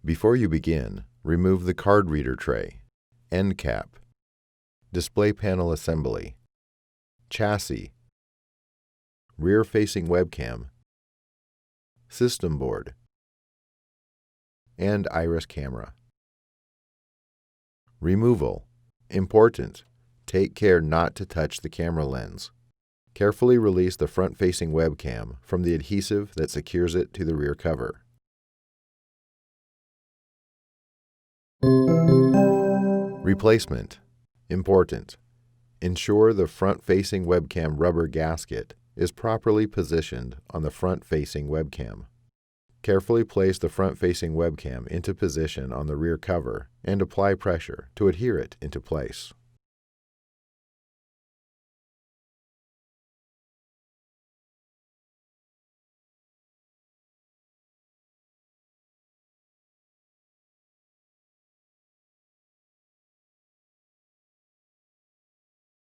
Before you begin, remove the card reader tray, end cap, display panel assembly, chassis, rear-facing webcam, system board, and iris camera. Removal. Important. Take care not to touch the camera lens. Carefully release the front-facing webcam from the adhesive that secures it to the rear cover. Replacement. Important. Ensure the front-facing webcam rubber gasket is properly positioned on the front-facing webcam. Carefully place the front-facing webcam into position on the rear cover and apply pressure to adhere it into place.